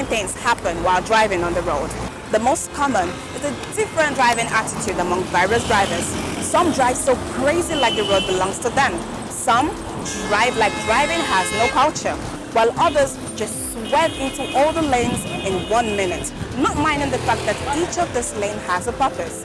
Things happen while driving on the road. The most common is a different driving attitude among various drivers. Some drive so crazy like the road belongs to them. Some drive like driving has no culture, while others just swerve into all the lanes in 1 minute, not minding the fact that each of this lane has a purpose.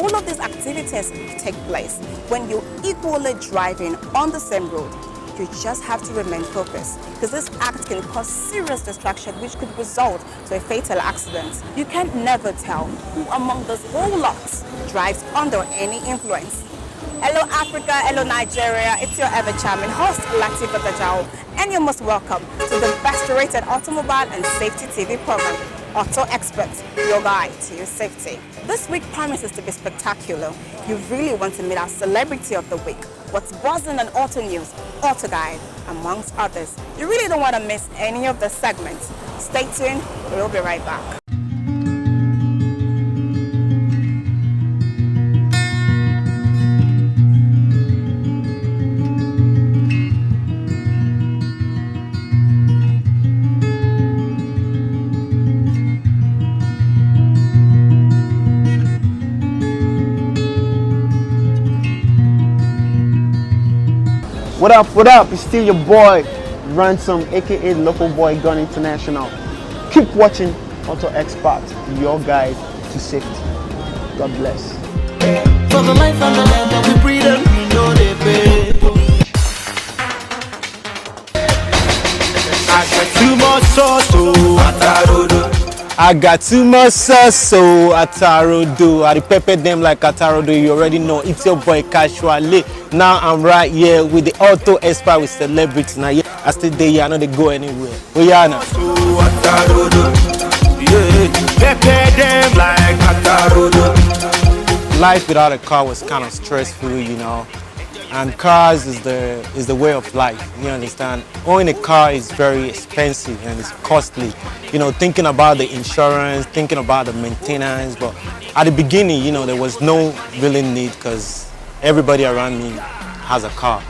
All of these activities take place when you're equally driving on the same road. You just have to remain focused, because this act can cause serious distraction which could result to a fatal accident. You can never tell who among this whole lot drives under any influence. Hello Africa, hello Nigeria, it's your ever charming host Latifa Tajao, and you're most welcome to the best rated automobile and safety TV program, Auto Experts, your guide to your safety. This week promises to be spectacular. You really want to meet our celebrity of the week, what's buzzing on auto news, auto guide, amongst others. You really don't want to miss any of the segments. Stay tuned, we'll be right back. What up, what up? It's still your boy, Ransom, aka Local Boy Gun International. Keep watching Auto Xpat, your guide to safety. God bless. For the life and the land that we breathe and we know they pay. I got too much sauce, I got too much sauce, so atarodo. I pepper them like atarodo. You already know it's your boy Casually. Now I'm right here with the Auto Xpat with celebrity. Now yeah, I stay there. I know they go anywhere. We are now. Pepper them like atarodo. Life without a car was kind of stressful, you know. And cars is the way of life, you understand? Owning a car is very expensive and it's costly. You know, thinking about the insurance, thinking about the maintenance, but at the beginning, you know, there was no really need because everybody around me has a car.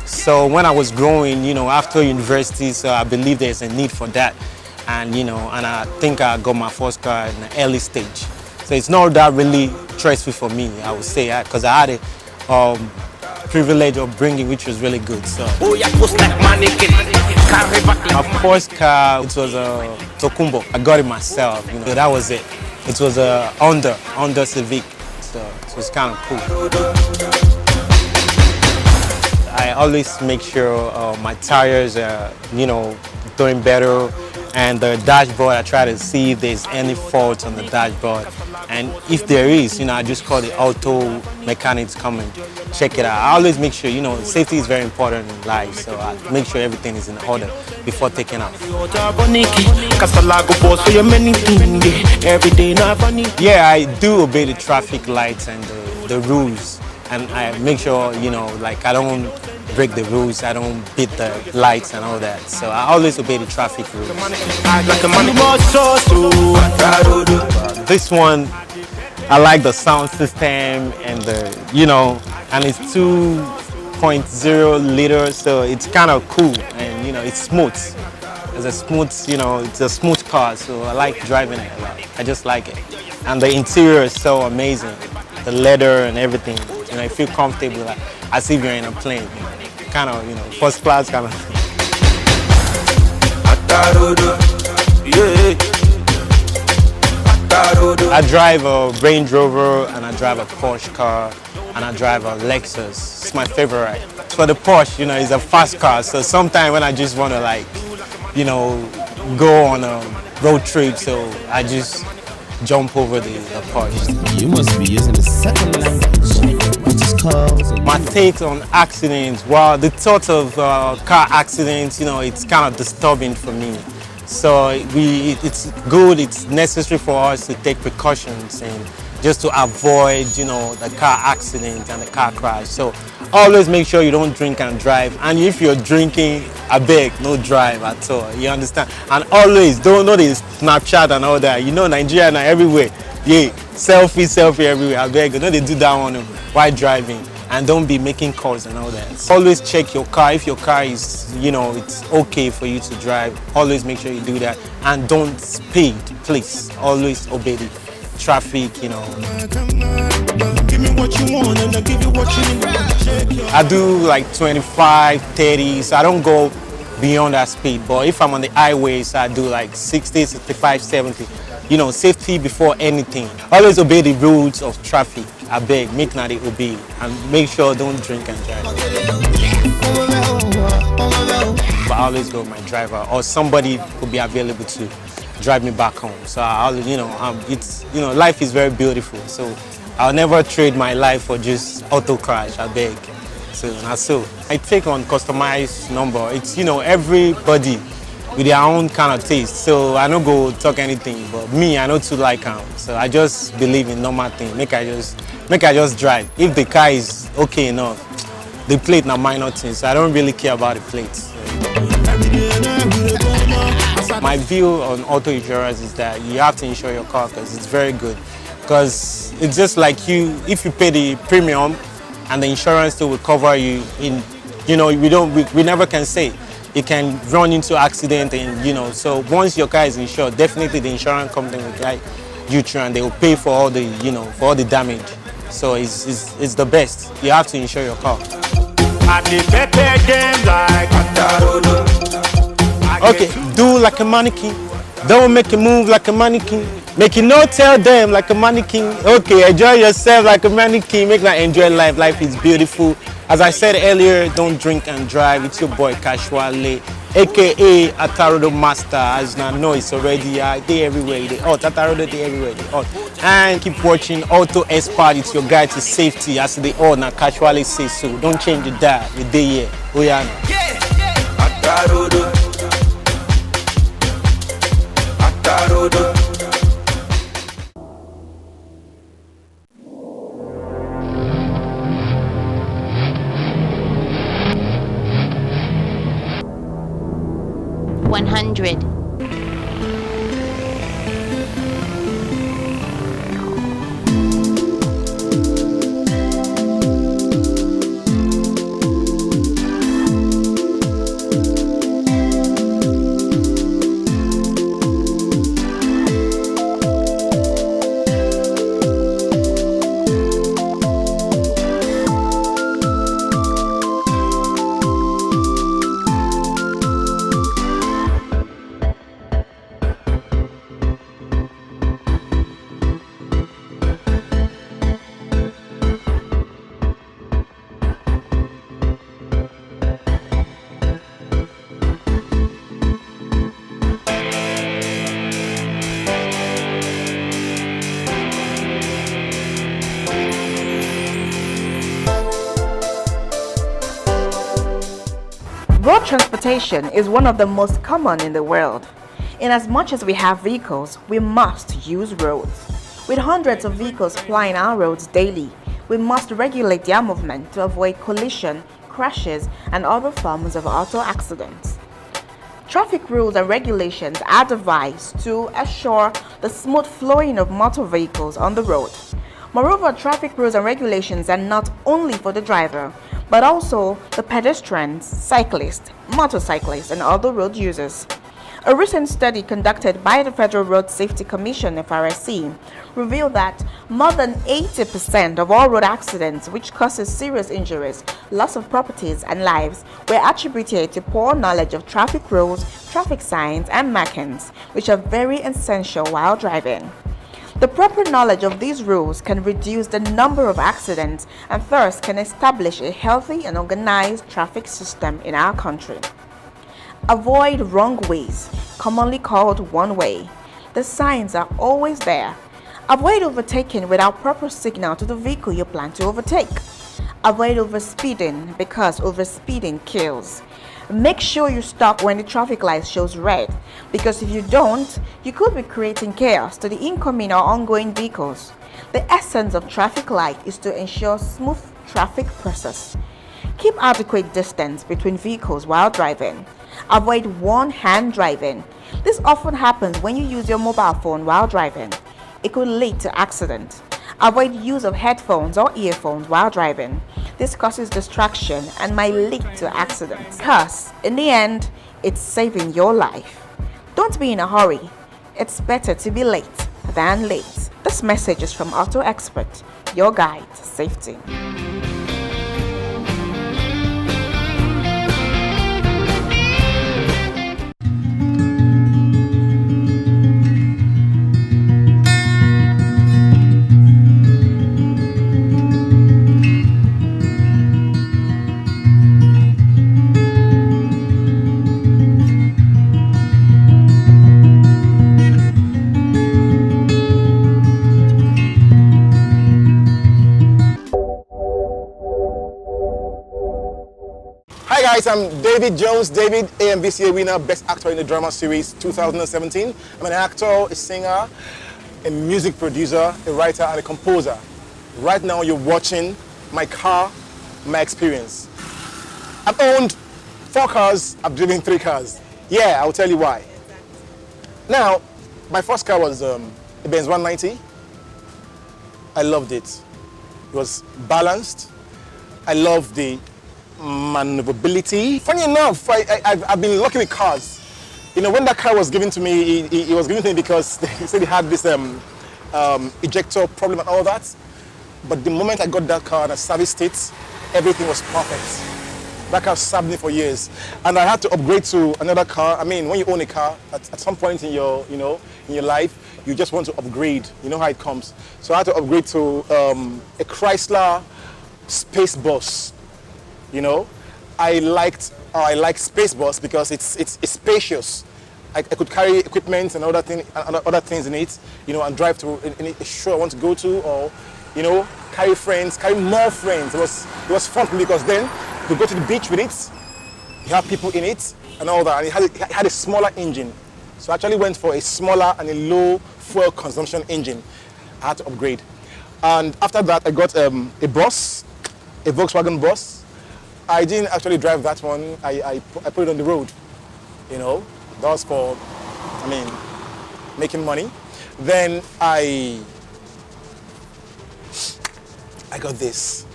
So when I was growing, you know, after university, so I believe there's a need for that. And, you know, and I think I got my first car in the early stage. So it's not that really stressful for me, I would say, because I had a privilege of bringing, which was really good. So my first car, it was a Tokumbo. I got it myself, you know. That was it. It was a Honda Civic, so it was kind of cool. I always make sure my tires are, you know, doing better. And the dashboard, I try to see if there's any faults on the dashboard. And if there is, you know, I just call the auto mechanics come and check it out. I always make sure, you know, safety is very important in life, so I make sure everything is in order before taking off. Yeah, I do obey the traffic lights and the rules. And I make sure, you know, like I don't break the rules, I don't beat the lights and all that. So I always obey the traffic rules. This one, I like the sound system and the, you know, and it's 2.0 liters, so it's kind of cool and, you know, it's smooth. It's a smooth, you know, it's a smooth car, so I like driving it a lot. I just like it. And the interior is so amazing. The leather and everything, you know, I feel comfortable, like, as if you're in a plane. Kind of, you know, first class kind of. I drive a Range Rover and I drive a Porsche car and I drive a Lexus. It's my favorite. For the Porsche, you know, it's a fast car, so sometimes when I just want to, like, you know, go on a road trip, so I just jump over the Porsche. You must be using the second language, which is called... My take on accidents, well, the thought of car accidents, you know, it's kind of disturbing for me. So it's good, it's necessary for us to take precautions and just to avoid, you know, the car accident and the car crash. So always make sure you don't drink and drive. And if you're drinking, I beg, no drive at all. You understand? And always don't know this Snapchat and all that. You know, Nigeria and everywhere. Yeah, selfie everywhere. I beg, you know they do that one while driving. And don't be making calls and all that. Always check your car. If your car is, you know, it's okay for you to drive, always make sure you do that. And don't speed, please. Always obey the traffic, you know. Give me what you want and I'll give you what you need. I do like 25, 30, so I don't go beyond that speed. But if I'm on the highways, I do like 60, 65, 70. You know, safety before anything. Always obey the rules of traffic. I beg, make not they obey. And make sure don't drink and drive. But I always go with my driver or somebody could be available to drive me back home. So I'll, you know, it's, you know, life is very beautiful. So I'll never trade my life for just auto crash, I beg. So I take on customized number. It's, you know, everybody with their own kind of taste. So I don't go talk anything, but me, I know to like them. So I just believe in normal thing. Make I just drive. If the car is okay enough, the plate na minor thing. So I don't really care about the plates. My view on auto insurance is that you have to insure your car because it's very good. Because it's just like you, if you pay the premium and the insurance still will cover you in, you know, we never can say. It can run into accident and, you know, so once your car is insured, definitely the insurance company will guide you through and they will pay for all the, you know, for all the damage. So it's the best. You have to insure your car. Okay, do like a mannequin. Don't make a move like a mannequin. Make it not tell them like a mannequin. Okay, enjoy yourself like a mannequin. Make like enjoy life. Life is beautiful. As I said earlier, don't drink and drive. It's your boy Casuale, aka Atarodo Master. As you know, it's already they everywhere. They hot. Atarodo they everywhere. They hot. And keep watching Auto Xpat. It's your guide to safety. As they all now Casuale say so. Don't change the dial. The day here. Oh yeah. Atarodo. Atarodo. 100. Road transportation is one of the most common in the world. In as much as we have vehicles, we must use roads. With hundreds of vehicles plying our roads daily, we must regulate their movement to avoid collision, crashes, and other forms of auto accidents. Traffic rules and regulations are devised to assure the smooth flowing of motor vehicles on the road. Moreover, traffic rules and regulations are not only for the driver, but also the pedestrians, cyclists, motorcyclists, and other road users. A recent study conducted by the Federal Road Safety Commission (FRSC) revealed that more than 80% of all road accidents which causes serious injuries, loss of properties, and lives were attributed to poor knowledge of traffic rules, traffic signs, and markings, which are very essential while driving. The proper knowledge of these rules can reduce the number of accidents and thus can establish a healthy and organized traffic system in our country. Avoid wrong ways, commonly called one-way. The signs are always there. Avoid overtaking without proper signal to the vehicle you plan to overtake. Avoid overspeeding because overspeeding kills. Make sure you stop when the traffic light shows red, because if you don't, you could be creating chaos to the incoming or ongoing vehicles. The essence of traffic light is to ensure smooth traffic process. Keep adequate distance between vehicles while driving. Avoid one-hand driving. This often happens when you use your mobile phone while driving. It could lead to accident. Avoid use of headphones or earphones while driving. This causes distraction and might lead to accidents. Thus, in the end, it's saving your life. Don't be in a hurry. It's better to be late than late. This message is from Auto Expert, your guide to safety. Hi guys, I'm David Jones, David, AMVCA winner, Best Actor in the Drama Series 2017. I'm an actor, a singer, a music producer, a writer, and a composer. Right now you're watching my car, my experience. I've owned 4 cars, I've driven 3 cars. Yeah, I'll tell you why. Now, my first car was a Benz 190. I loved it. It was balanced. I loved the maneuverability. Funny enough, I've been lucky with cars. You know, when that car was given to me, it was given to me because he said he had this ejector problem and all that. But the moment I got that car and I serviced it, everything was perfect. That car served me for years. And I had to upgrade to another car. I mean, when you own a car, at some point in your, in your life, you just want to upgrade. You know how it comes. So I had to upgrade to a Chrysler Space Bus. You know, I like Space Bus because it's spacious. I could carry equipment and other things in it, you know, and drive to any show I want to go to, or, you know, carry more friends. It was fun for me because then you could go to the beach with it. You have people in it and all that. And it had a smaller engine, so I actually went for a smaller and a low fuel consumption engine. I had to upgrade, and after that I got a bus, a Volkswagen bus. I didn't actually drive that one. I put it on the road, you know. That was for, I mean, making money. Then I got this.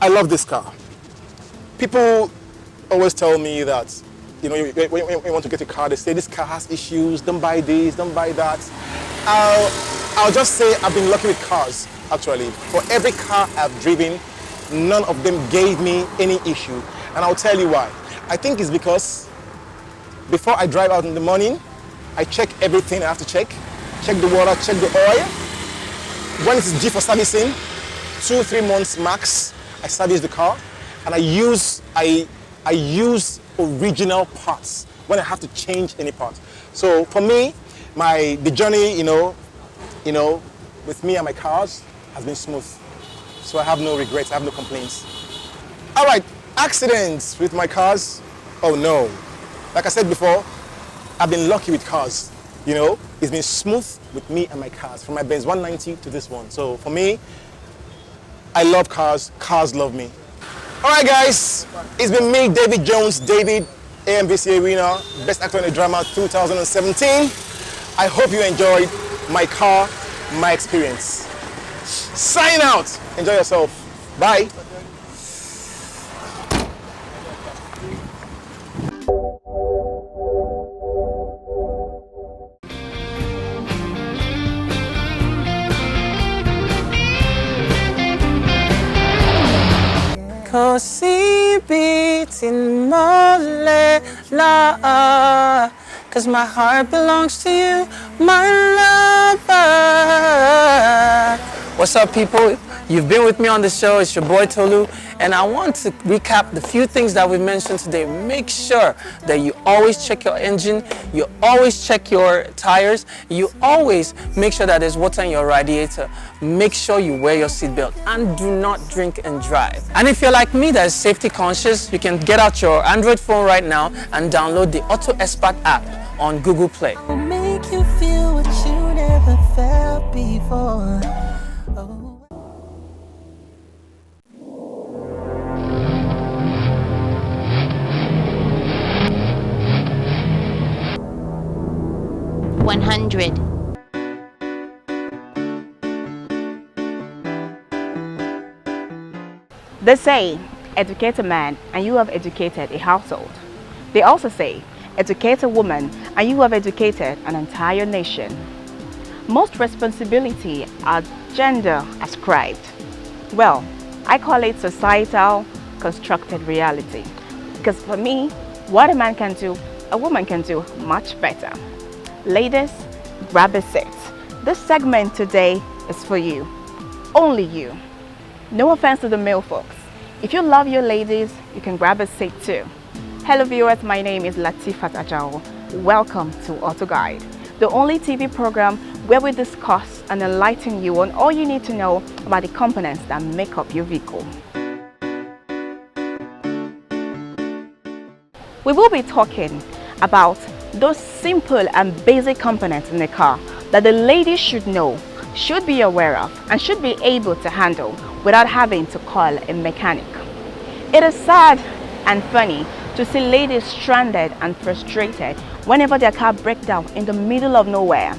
I love this car. People always tell me that, you know, when you want to get a car, they say this car has issues. Don't buy this. Don't buy that. I'll just say I've been lucky with cars. Actually, for every car I've driven, none of them gave me any issue. And I'll tell you why. I think it's because before I drive out in the morning, I check everything I have to check. Check the water, check the oil. When it's due for servicing, 2-3 months max, I service the car. And I use original parts when I have to change any part. So for me, the journey, you know, with me and my cars has been smooth. So I have no regrets, I have no complaints. All right, accidents with my cars. Oh no. Like I said before, I've been lucky with cars. You know, it's been smooth with me and my cars, from my Benz 190 to this one. So for me, I love cars, cars love me. All right guys, it's been me, David Jones, David, AMVCA winner, Best Actor in the Drama 2017. I hope you enjoyed my car, my experience. Sign out. Enjoy yourself. Bye. Cause beating mole la, cause my heart belongs to you, my lover. What's up, people? You've been with me on the show. It's your boy Tolu, and I want to recap the few things that we mentioned today. Make sure that you always check your engine, you always check your tires, you always make sure that there's water in your radiator. Make sure you wear your seatbelt, and do not drink and drive. And if you're like me that is safety conscious, you can get out your Android phone right now and download the Xpat app on Google Play. Make you feel what you never felt felt before. Oh. 100. They say, educate a man and you have educated a household. They also say, educate a woman and you have educated an entire nation. Most responsibility are gender ascribed. Well, I call it societal constructed reality. Because for me, what a man can do, a woman can do much better. Ladies, grab a seat. This segment today is for you. Only you. No offense to the male folks. If you love your ladies, you can grab a seat too. Hello viewers, my name is Xpat Safety. Welcome to Auto Guide, the only TV program where we discuss and enlighten you on all you need to know about the components that make up your vehicle. We will be talking about those simple and basic components in the car that the ladies should know, should be aware of, and should be able to handle without having to call a mechanic. It is sad and funny to see ladies stranded and frustrated whenever their car breaks down in the middle of nowhere.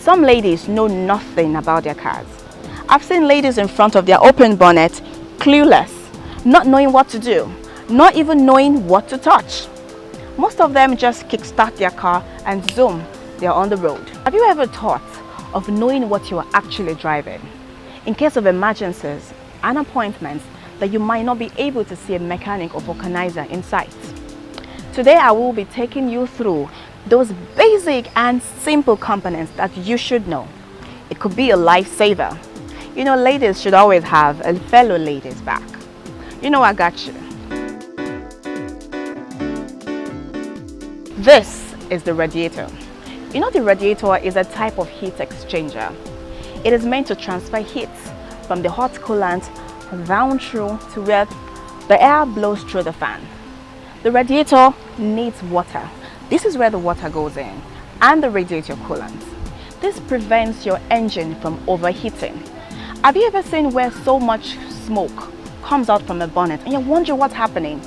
Some ladies know nothing about their cars. I've seen ladies in front of their open bonnet, clueless, not knowing what to do, not even knowing what to touch. Most of them just kickstart their car and zoom, they're on the road. Have you ever thought of knowing what you are actually driving? In case of emergencies and appointments that you might not be able to see a mechanic or vulcanizer in sight. Today I will be taking you through those basic and simple components that you should know. It could be a lifesaver. You know, ladies should always have a fellow ladies back. You know, I got you. This is the radiator. You know, the radiator is a type of heat exchanger. It is meant to transfer heat from the hot coolant down through to where the air blows through the fan. The radiator needs water. This is where the water goes in, and the radiator coolant. This prevents your engine from overheating. Have you ever seen where so much smoke comes out from a bonnet and you wonder what's happening?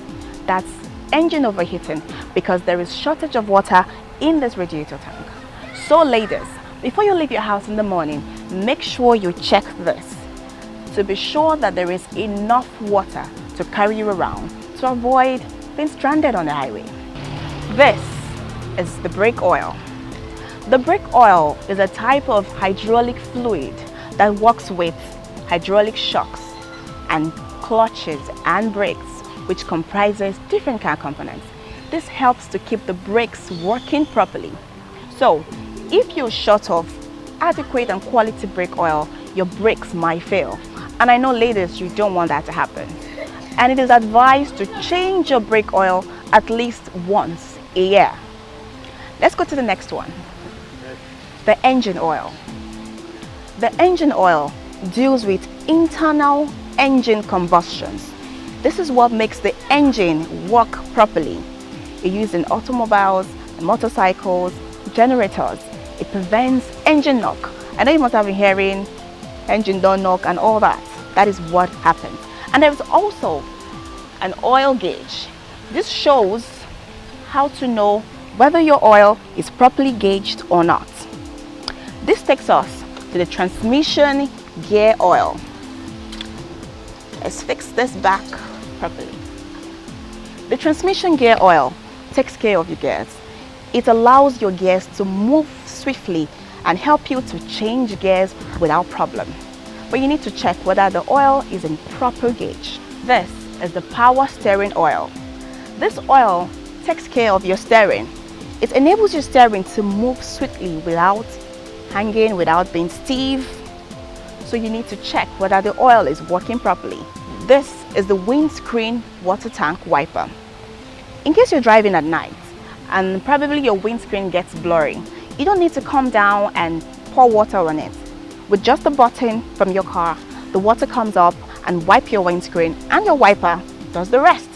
That's engine overheating because there is shortage of water in this radiator tank. So ladies, before you leave your house in the morning, make sure you check this to be sure that there is enough water to carry you around to avoid being stranded on the highway. This is the brake oil. The brake oil is a type of hydraulic fluid that works with hydraulic shocks and clutches and brakes, which comprises different car components. This helps to keep the brakes working properly. So, if you're short of adequate and quality brake oil, your brakes might fail. And I know ladies, you don't want that to happen. And it is advised to change your brake oil at least once a year. Let's go to the next one. The engine oil. The engine oil deals with internal engine combustions. This is what makes the engine work properly. It's used in automobiles, motorcycles, generators. It prevents engine knock. I know you must have been hearing engine don't knock and all that. That is what happens. And there's also an oil gauge. This shows how to know whether your oil is properly gauged or not. This takes us to the transmission gear oil. Let's fix this back properly. The transmission gear oil takes care of your gears. It allows your gears to move swiftly and help you to change gears without problem. But you need to check whether the oil is in proper gauge. This is the power steering oil. This oil takes care of your steering. It enables your steering to move swiftly without hanging, without being stiff. So you need to check whether the oil is working properly. This is the windscreen water tank wiper. In case you're driving at night and probably your windscreen gets blurry, you don't need to come down and pour water on it. With just a button from your car, the water comes up and wipe your windscreen and your wiper does the rest.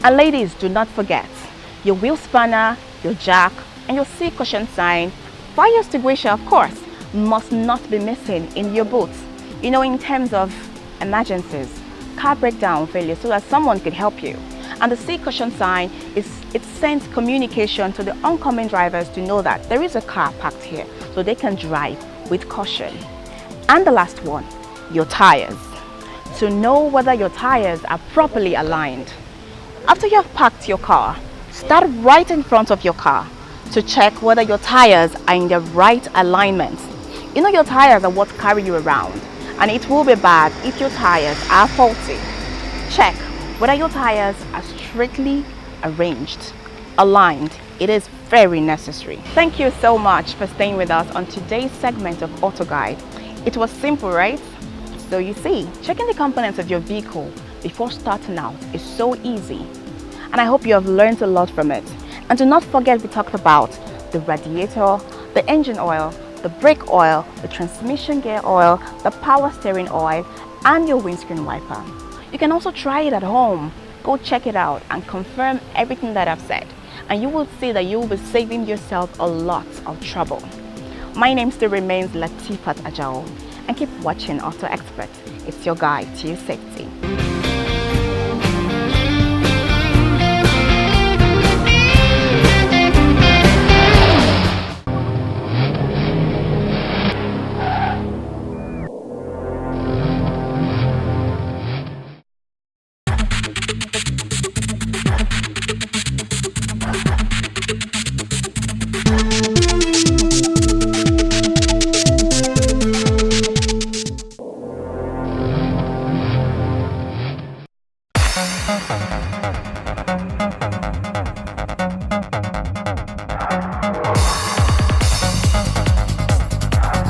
And ladies, do not forget your wheel spanner, your jack, and your C caution sign, fire extinguisher of course, must not be missing in your boot. You know, in terms of emergencies, car breakdown failure, so that someone could help you. And the C caution sign it sends communication to the oncoming drivers to know that there is a car parked here, so they can drive with caution. And the last one, your tires. To know whether your tires are properly aligned. After you have parked your car, start right in front of your car to check whether your tires are in the right alignment. You know, your tires are what carry you around, and it will be bad if your tires are faulty. Check whether your tires are straightly arranged, aligned. It is very necessary. Thank you so much for staying with us on today's segment of Auto Guide. It was simple, right? So you see, checking the components of your vehicle before starting out is so easy. And I hope you have learned a lot from it. And do not forget, we talked about the radiator, the engine oil, the brake oil, the transmission gear oil, the power steering oil, and your windscreen wiper. You can also try it at home. Go check it out and confirm everything that I've said. And you will see that you will be saving yourself a lot of trouble. My name still remains Latifat Ajao. And keep watching Auto Expert. It's your guide to your safety.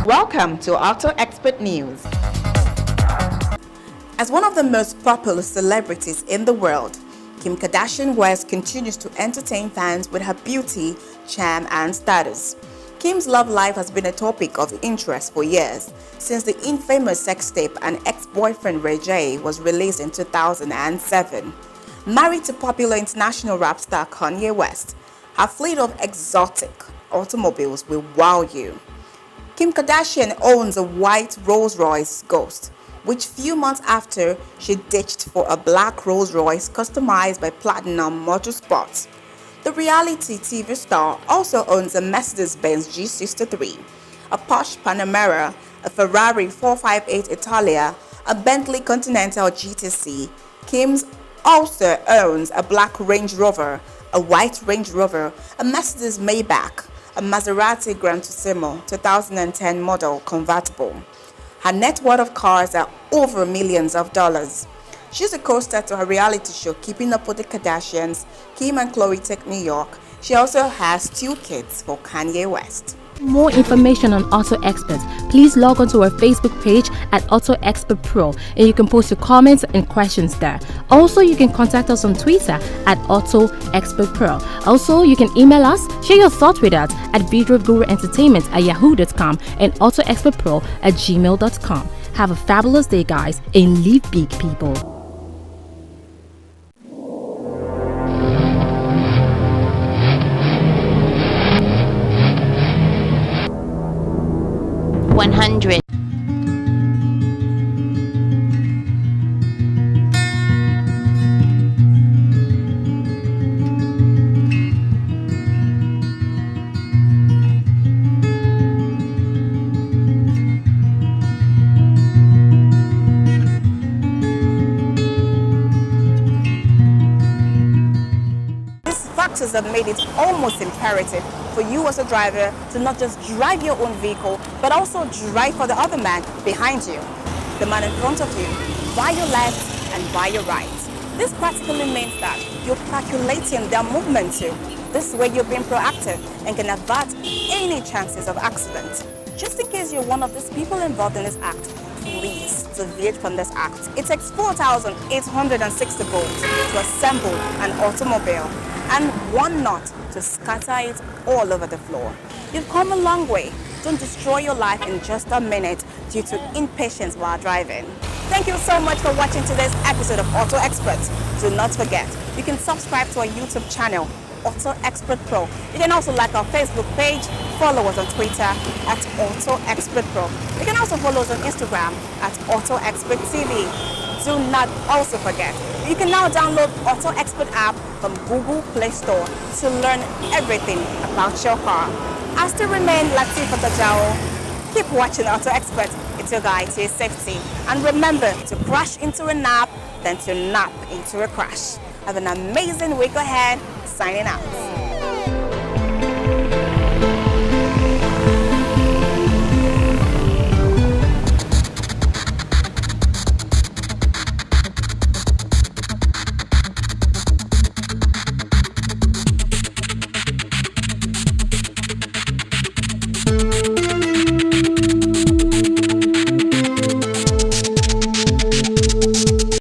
Welcome to Auto Expert News. As one of the most popular celebrities in the world, Kim Kardashian West continues to entertain fans with her beauty, charm, and status. Kim's love life has been a topic of interest for years, since the infamous sex tape and ex-boyfriend Ray J was released in 2007. Married to popular international rap star Kanye West, her fleet of exotic automobiles will wow you. Kim Kardashian owns a white Rolls-Royce Ghost, which few months after she ditched for a black Rolls-Royce customized by Platinum Motorsports. The reality TV star also owns a Mercedes-Benz G63, a Porsche Panamera, a Ferrari 458 Italia, a Bentley Continental GTC. Kim also owns a black Range Rover, a white Range Rover, a Mercedes Maybach, a Maserati Gran Turismo 2010 model convertible. Her net worth of cars are over millions of dollars. She's a co-star to her reality show Keeping Up with the Kardashians, Kim and Khloe Take New York. She also has 2 kids for Kanye West. More information on Auto Experts, please log on to our Facebook page at Auto Expert Pro, and you can post your comments and questions there. Also, you can contact us on Twitter at Auto Expert Pro. Also, you can email us, share your thoughts with us at videoguruentertainment@yahoo.com and autoexpertpro@gmail.com. Have a fabulous day, guys, and live big, people. 100. Factors have made it almost imperative for you as a driver to not just drive your own vehicle, but also drive for the other man behind you, the man in front of you, by your left and by your right. This practically means that you're calculating their movement too. This way you're being proactive and can avert any chances of accident. Just in case you're one of these people involved in this act, please deviate from this act. It takes 4,860 volts to assemble an automobile and 1 knot to scatter it all over the floor. You've come a long way. Don't destroy your life in just a minute due to impatience while driving. Thank you so much for watching today's episode of Auto Experts. Do not forget, you can subscribe to our YouTube channel, Auto Expert Pro. You can also like our Facebook page, follow us on Twitter at Auto Expert Pro. You can also follow us on Instagram at Auto Expert TV. Do not also forget, you can now download Auto Expert app from Google Play Store to learn everything about your car. I still remain Latifah Tajao. Keep watching Auto Expert. It's your guide to your safety. And remember to crash into a nap than to nap into a crash. Have an amazing week ahead. Signing out.